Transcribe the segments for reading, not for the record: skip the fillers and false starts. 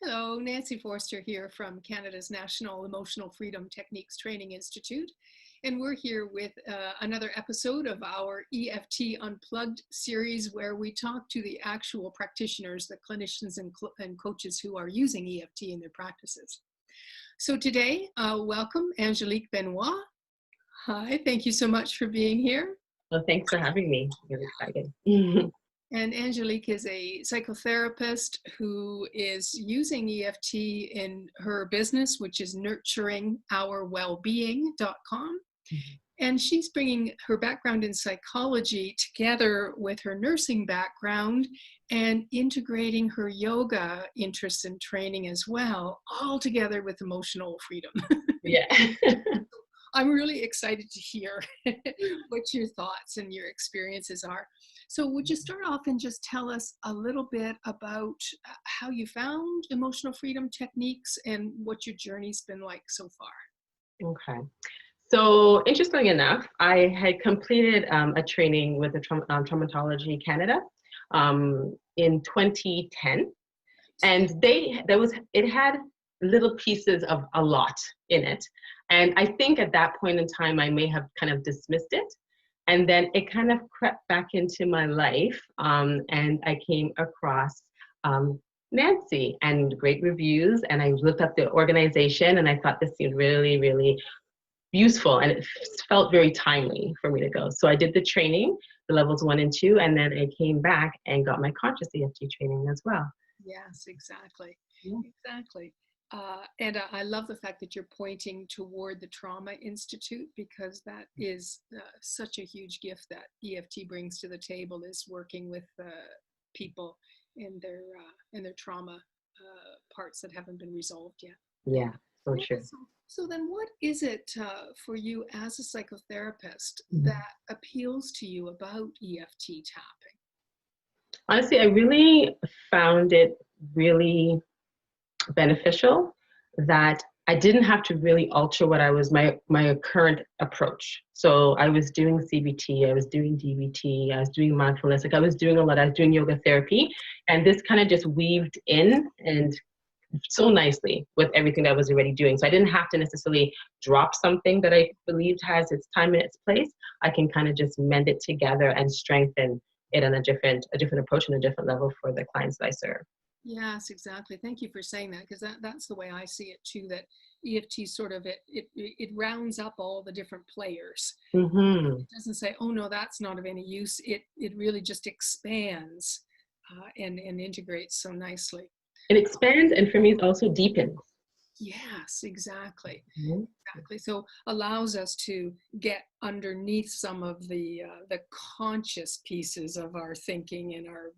Hello, Nancy Forster here from Canada's National Emotional Freedom Techniques Training Institute. And we're here with another episode of our EFT Unplugged series where we talk to the actual practitioners, the clinicians and coaches who are using EFT in their practices. So today, welcome Angelique Benoit. Hi, thank you so much for being here. Well, thanks for having me. I'm really excited. And Angelique is a psychotherapist who is using EFT in her business, which is nurturingourwellbeing.com. And she's bringing her background in psychology together with her nursing background and integrating her yoga interests and training as well, all together with emotional freedom. Yeah. I'm really excited to hear what your thoughts and your experiences are. So would you start off and just tell us a little bit about how you found emotional freedom techniques and what your journey's been like so far? Okay. So interestingly enough, I had completed a training with the Traumatology Canada in 2010, and it had little pieces of a lot in it. And I think at that point in time, I may have kind of dismissed it. And then it kind of crept back into my life. And I came across Nancy and great reviews. And I looked up the organization and I thought this seemed really, really useful. And it felt very timely for me to go. So I did the training, the levels 1 and 2. And then I came back and got my conscious EFT training as well. Yes, exactly. Yeah. Exactly. And I love the fact that you're pointing toward the Trauma Institute, because that is such a huge gift that EFT brings to the table, is working with people in their trauma parts that haven't been resolved yet. Yeah, so true. So then what is it for you as a psychotherapist that appeals to you about EFT tapping? Honestly, I really found it really beneficial that I didn't have to really alter what I was my current approach. So I was doing CBT, I was doing DBT, I was doing mindfulness, like I was doing a lot. I was doing yoga therapy, and this kind of just weaved in and so nicely with everything that I was already doing. So I didn't have to necessarily drop something that I believed has its time and its place. I can kind of just mend it together and strengthen it on a different approach and a different level for the clients that I serve. Yes, exactly. Thank you for saying that, because that's the way I see it too, that EFT sort of, it rounds up all the different players. It doesn't say, oh no, that's not of any use. It really just expands and integrates so nicely. It expands, and for me, it also deepens. Yes, exactly. Exactly. So allows us to get underneath some of the conscious pieces of our thinking and our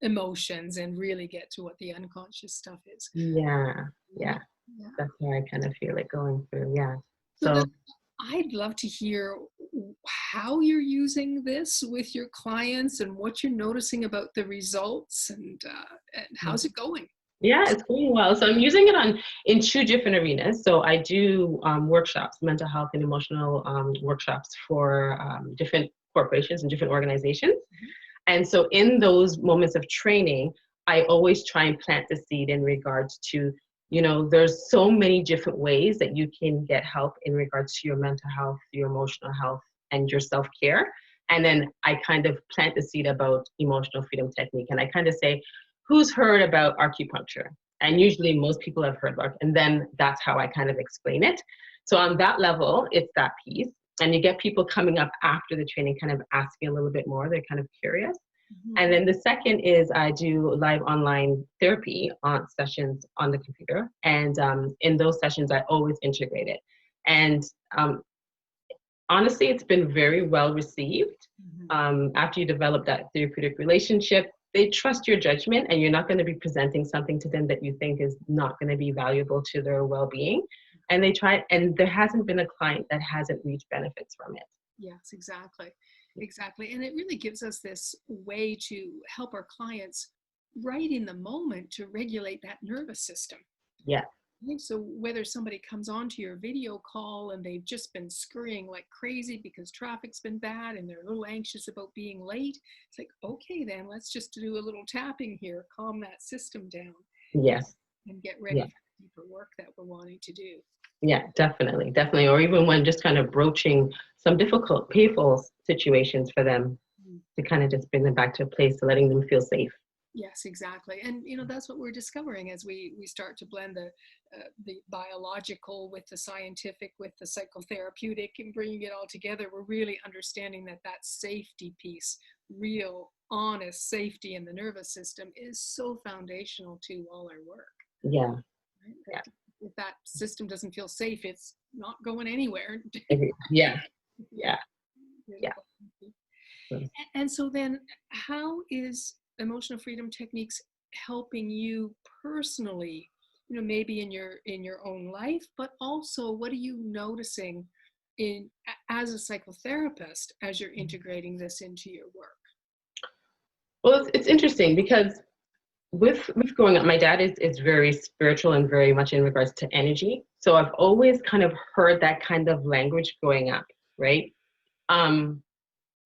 emotions and really get to what the unconscious stuff is. Yeah. That's how I kind of feel it going through. Yeah. So I'd love to hear how you're using this with your clients and what you're noticing about the results, and how's it going? Yeah, it's going well. So I'm using it in 2 different arenas. So I do workshops, mental health and emotional workshops for different corporations and different organizations. And so in those moments of training, I always try and plant the seed in regards to, there's so many different ways that you can get help in regards to your mental health, your emotional health, and your self-care. And then I kind of plant the seed about emotional freedom technique. And I kind of say, who's heard about acupuncture? And usually most people have heard about it. And then that's how I kind of explain it. So on that level, it's that piece. And you get people coming up after the training kind of asking a little bit more. They're kind of curious. And then the second is I do live online therapy on sessions on the computer. And in those sessions, I always integrate it. And honestly, it's been very well received. After you develop that therapeutic relationship, they trust your judgment, and you're not going to be presenting something to them that you think is not going to be valuable to their well-being. And they try, and there hasn't been a client that hasn't reached benefits from it. Yes, exactly. Exactly. And it really gives us this way to help our clients right in the moment to regulate that nervous system. Yeah. So whether somebody comes onto your video call and they've just been scurrying like crazy because traffic's been bad and they're a little anxious about being late, it's like, okay, then let's just do a little tapping here, calm that system down. Yes. and get ready Yeah. for the deeper work that we're wanting to do. Yeah, definitely, definitely. Or even when just kind of broaching some difficult, painful situations for them, to kind of just bring them back to a place to letting them feel safe. Yes, exactly. And that's what we're discovering as we start to blend the biological with the scientific, with the psychotherapeutic, and bringing it all together. We're really understanding that safety piece, real, honest safety in the nervous system, is so foundational to all our work. Yeah. Right? Yeah. If that system doesn't feel safe, it's not going anywhere. Yeah. Yeah. Yeah. And so then, how is emotional freedom techniques helping you personally, maybe in your own life, but also what are you noticing as a psychotherapist as you're integrating this into your work? Well, it's interesting because with growing up, my dad is very spiritual and very much in regards to energy. So I've always kind of heard that kind of language growing up, right?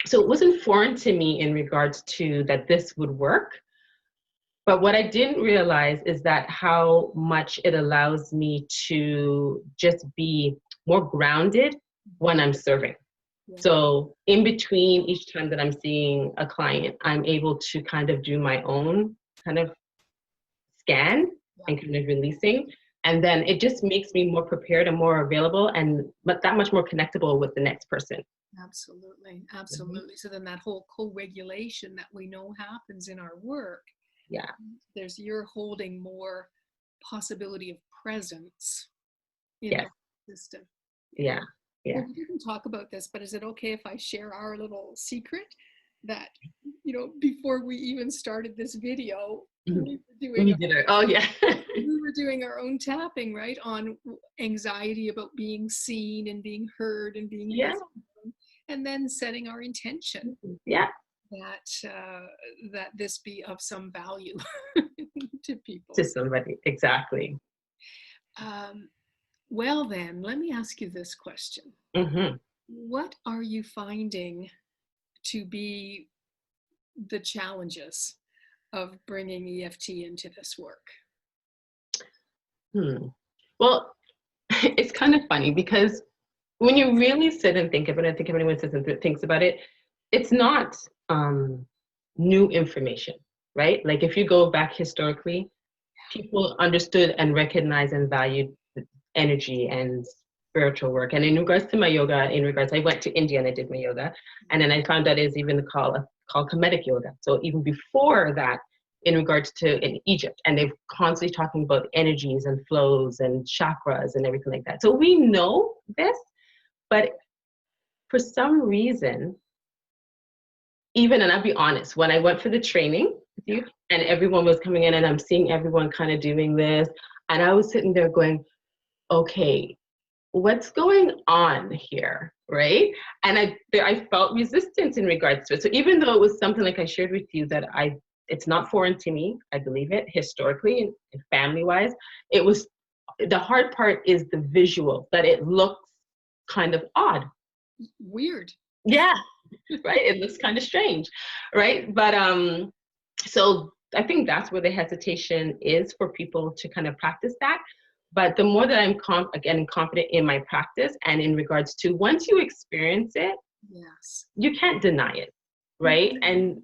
So it wasn't foreign to me in regards to that this would work. But what I didn't realize is that how much it allows me to just be more grounded when I'm serving. Yeah. So in between each time that I'm seeing a client, I'm able to kind of do my own kind of scan and kind of releasing. And then it just makes me more prepared and more available and that much more connectable with the next person. Absolutely. Absolutely. So then that whole co-regulation that we know happens in our work. Yeah. You're holding more possibility of presence in Yes. the system. Yeah. Yeah. Well, we didn't talk about this, but is it okay if I share our little secret that, before we even started this video, we were doing our own tapping, right, on anxiety about being seen and being heard and being listened to, and then setting our intention. Yeah. That this be of some value to people. To somebody, exactly. Well, then, let me ask you this question. Mm-hmm. What are you finding to be the challenges of bringing EFT into this work? Well, it's kind of funny because when you really sit and think about it, I think if anyone sits and thinks about it, it's not new information, right? Like if you go back historically, people understood and recognized and valued energy and spiritual work. And in regards to my yoga, I went to India and I did my yoga. And then I found that is even called Kemetic yoga. So even before that, in regards to in Egypt, and they're constantly talking about energies and flows and chakras and everything like that. So we know this, but for some reason, and I'll be honest, when I went for the training with you and everyone was coming in and I'm seeing everyone kind of doing this, and I was sitting there going, okay, what's going on here, right? And I felt resistance in regards to it. So even though it was something like I shared with you that it's not foreign to me, I believe it historically and family-wise, it was, the hard part is the visual, that it looks kind of odd. Weird. Yeah, right? It looks kind of strange, right? But so I think that's where the hesitation is for people to kind of practice that. But the more that I'm getting confident in my practice and in regards to once you experience it, yes, you can't deny it, right? Mm-hmm. And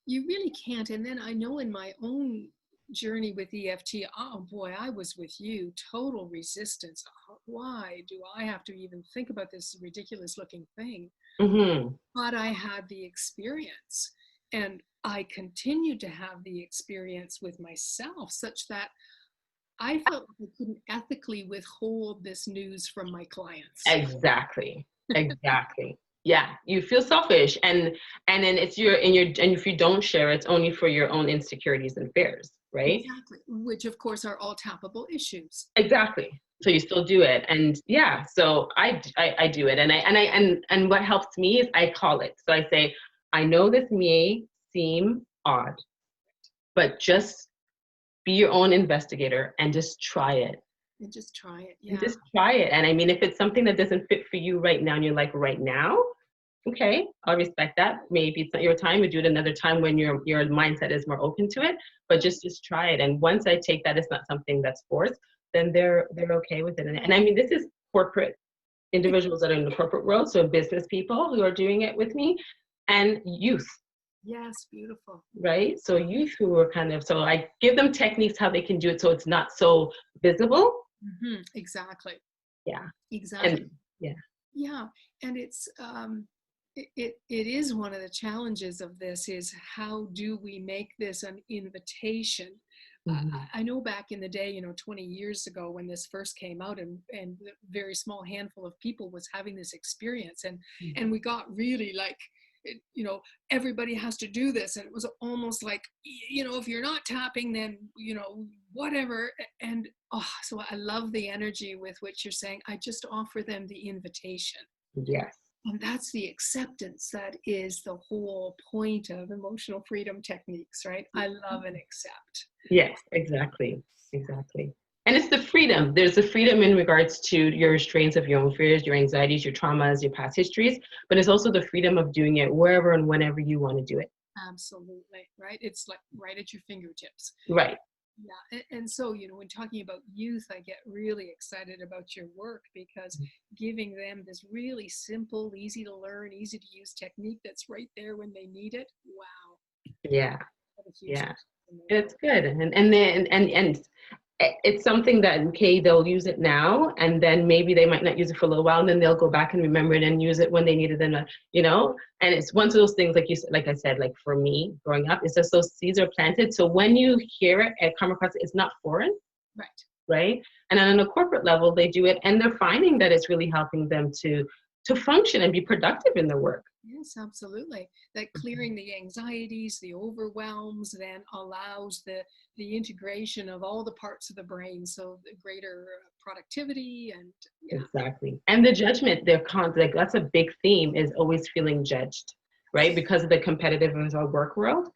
you really can't. And then I know in my own journey with EFT, oh boy, I was with you, total resistance. Why do I have to even think about this ridiculous looking thing? Mm-hmm. But I had the experience, and I continued to have the experience with myself, such that I felt like I couldn't ethically withhold this news from my clients. Exactly. Yeah, you feel selfish, and then it's and if you don't share, it's only for your own insecurities and fears, right? Exactly, which of course are all tappable issues. Exactly. So you still do it, and yeah. So I do it, and what helps me is I call it. So I say, I know this may seem odd, but just be your own investigator and just try it. And just try it. Yeah. And just try it. And I mean, if it's something that doesn't fit for you right now, and you're like, right now, Okay, I'll respect that. Maybe it's not your time. We do it another time when your mindset is more open to it. But just try it. And once I take that it's not something that's forced, then they're okay with it. And I mean, this is corporate individuals that are in the corporate world, so business people who are doing it with me, and youth. Yes, beautiful. Right? So youth who are kind of, so I give them techniques how they can do it so it's not so visible. Exactly. Yeah. Exactly. And yeah. Yeah. And it's it is one of the challenges of this is how do we make this an invitation? I know back in the day, 20 years ago when this first came out and a very small handful of people was having this experience and we got really like, everybody has to do this. And it was almost like, if you're not tapping, then, whatever. And so I love the energy with which you're saying, I just offer them the invitation. Yes. And that's the acceptance that is the whole point of emotional freedom techniques, right? I love and accept. Yes, exactly. Exactly. And it's the freedom. There's the freedom in regards to your restraints of your own fears, your anxieties, your traumas, your past histories, but it's also the freedom of doing it wherever and whenever you want to do it. Absolutely, right? It's like right at your fingertips. Right. Yeah, and so, when talking about youth, I get really excited about your work because giving them this really simple, easy to learn, easy to use technique that's right there when they need it. Wow. Yeah. What a huge Yeah. It's good. And then and it's something that, okay, they'll use it now, and then maybe they might not use it for a little while, and then they'll go back and remember it and use it when they need it, and and it's one of those things, like I said, like for me growing up, it's just those seeds are planted. So when you hear it and come across it, it's not foreign. Right. And then on a corporate level, they do it, and they're finding that it's really helping them to function and be productive in their work. Yes, absolutely. That clearing the anxieties, the overwhelms, then allows the integration of all the parts of the brain, so the greater productivity and Exactly. And the judgment, like that's a big theme, is always feeling judged, right? Because of the competitiveness of our work world.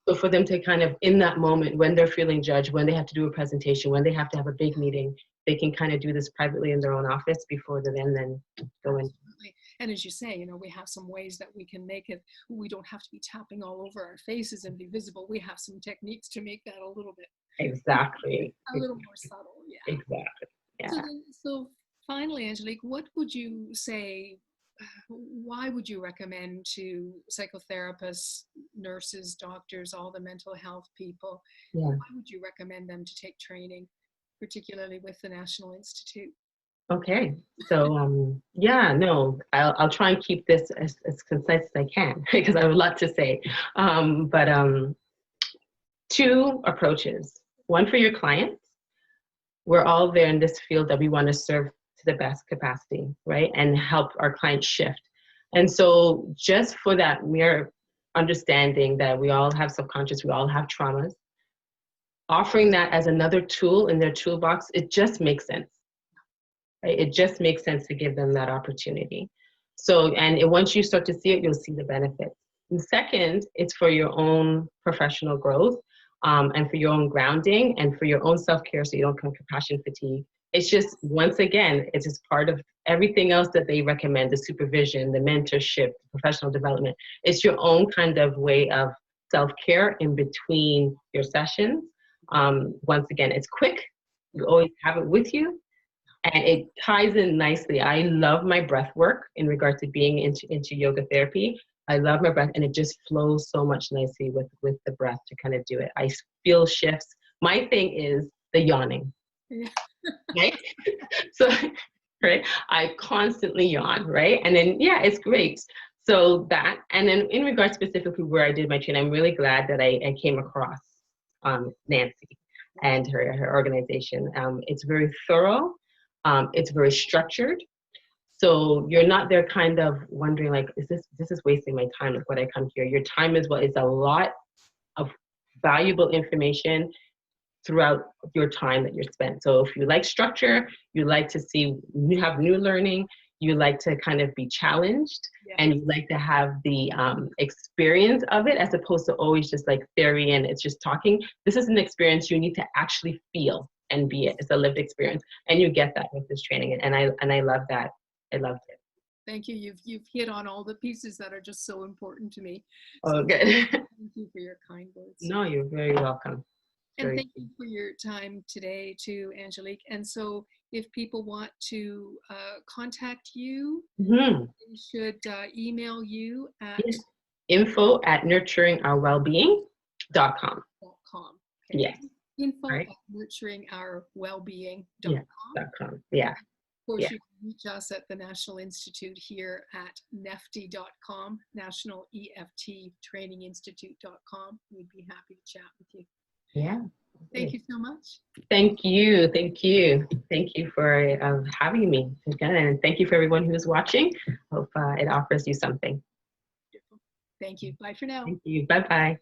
So for them to kind of, in that moment when they're feeling judged, when they have to do a presentation, when they have to have a big meeting, they can kind of do this privately in their own office before they then go in. Absolutely. And as you say, we have some ways that we can make it, we don't have to be tapping all over our faces and be visible. We have some techniques to make that a little bit. Exactly. A little more subtle. Yeah. Exactly. Yeah. So finally, Angelique, what would you say, why would you recommend to psychotherapists, nurses, doctors, all the mental health people, why would you recommend them to take training, particularly with the National Institute? Okay. So, I'll try and keep this as concise as I can because I have a lot to say. But two approaches. One for your clients. We're all there in this field that we want to serve to the best capacity, right? And help our clients shift. And so just for that mere understanding that we all have subconscious, we all have traumas, offering that as another tool in their toolbox, it just makes sense. Right? It just makes sense to give them that opportunity. So, once you start to see it, you'll see the benefits. And second, it's for your own professional growth, and for your own grounding and for your own self-care so you don't come compassion fatigue. It's just, once again, it's just part of everything else that they recommend, the supervision, the mentorship, the professional development. It's your own kind of way of self-care in between your sessions. Once again, it's quick. You always have it with you. And it ties in nicely. I love my breath work in regard to being into yoga therapy. I love my breath, and it just flows so much nicely with the breath to kind of do it. I feel shifts. My thing is the yawning. Right? So, right? I constantly yawn, right? And then, it's great. So that, and then in regard specifically where I did my training, I'm really glad that I came across Nancy and her organization. It's very thorough. It's very structured. So you're not there kind of wondering like, this is wasting my time, like what I come here. Your time is a lot of valuable information throughout your time that you're spent. So if you like structure, you like to see, you have new learning, you like to kind of be challenged, and you like to have the experience of it as opposed to always just like theory and it's just talking. This is an experience you need to actually feel and be it. It's a lived experience, and you get that with this training, and I love that. I loved it. Thank you. You've hit on all the pieces that are just so important to me. Oh, So good. thank you for your kind words. No, you're very welcome. And thank you for your time today too, Angelique. And so if people want to contact you, Mm-hmm. they should email you at info@nurturingourwellbeing.com. .com. Okay. Yes. Info Right. at nurturingourwellbeing.com. Yeah. .com. Yeah. Of course, Yeah. you can reach us at the National Institute here at nefti.com, National EFT Training Institute.com. We'd be happy to chat with you. Yeah. Thank you so much. Thank you. Thank you. Thank you for having me again. And thank you for everyone who's watching. Hope it offers you something. Thank you. Bye for now. Thank you. Bye-bye.